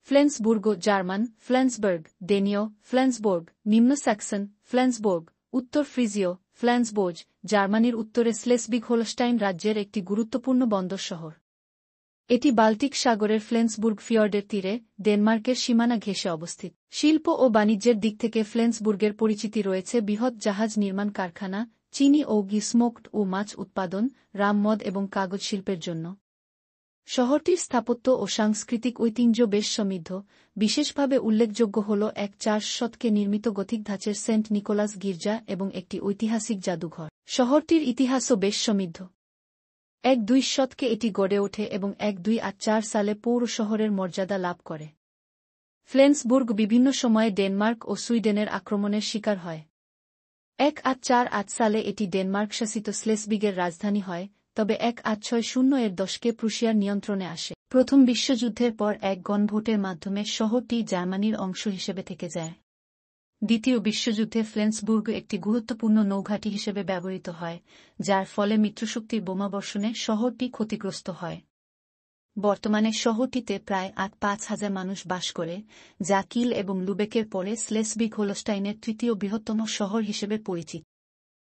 ফ্লেন্সবুর্গ German, ফ্লেন্সবার্গ, ডেনীয়, ফ্লেন্সবোর্গ, নিম্ন Saxon, ফ্লেন্সবোর্গ, উত্তর ফ্রিজীয়, ফ্ল্যান্সবোজ, জার্মানির উত্তরে স্লেসবিগ হোলস্টাইন রাজ্যের একটি গুরুত্বপূর্ণ বন্দর শহর। এটি বাল্টিক সাগরের ফ্লেন্সবুর্গ ফিয়র্ডের তীরে, ডেনমার্কের সীমানা ঘেঁষে অবস্থিত। শিল্প ও বাণিজ্যের দিক থেকে ফ্লেন্সবুর্গের পরিচিতি রয়েছে বৃহৎ জাহাজ নির্মাণ কারখানা, চিনি ও স্মোকড ও মাছ উৎপাদন, রাম মদ এবং কাগজ শিল্পের জন্য। শহরটির স্থাপত্য ও সাংস্কৃতিক ঐতিহ্য বেশ সমৃদ্ধ, বিশেষভাবে উল্লেখযোগ্য হল এক 4 শতকে নির্মিত গথিক ধাঁচের সেন্ট নিকোলাস গির্জা এবং একটি ঐতিহাসিক জাদুঘর। শহরটির ইতিহাসও বেশ সমৃদ্ধ। 1-2 শতকে এটি গড়ে ওঠে এবং 1284 সালে পৌর শহরের মর্যাদা লাভ করে। ফ্লেন্সবুর্গ বিভিন্ন সময়ে ডেনমার্ক ও সুইডেনের আক্রমণের শিকার হয়। 1848 সালে এটি ডেনমার্ক শাসিত স্লেসবিগের রাজধানী হয়, তবে 1860 এর দশকে প্রুশিয়ার নিয়ন্ত্রণে আসে। প্রথম বিশ্বযুদ্ধের পর এক গণভোটের মাধ্যমে শহরটি জার্মানির অংশ হিসেবে থেকে যায়। দ্বিতীয় বিশ্বযুদ্ধে ফ্লেন্সবুর্গ একটি গুরুত্বপূর্ণ নৌঘাঁটি হিসেবে ব্যবহৃত হয়, যার ফলে মিত্রশক্তির বোমাবর্ষণে শহরটি ক্ষতিগ্রস্ত হয়। বর্তমানে শহরটিতে প্রায় 5,000 মানুষ বাস করে, যা কিল এবং লুবেকের পরে স্লেসবিগ হোলস্টাইনের তৃতীয় বৃহত্তম শহর হিসেবে পরিচিত।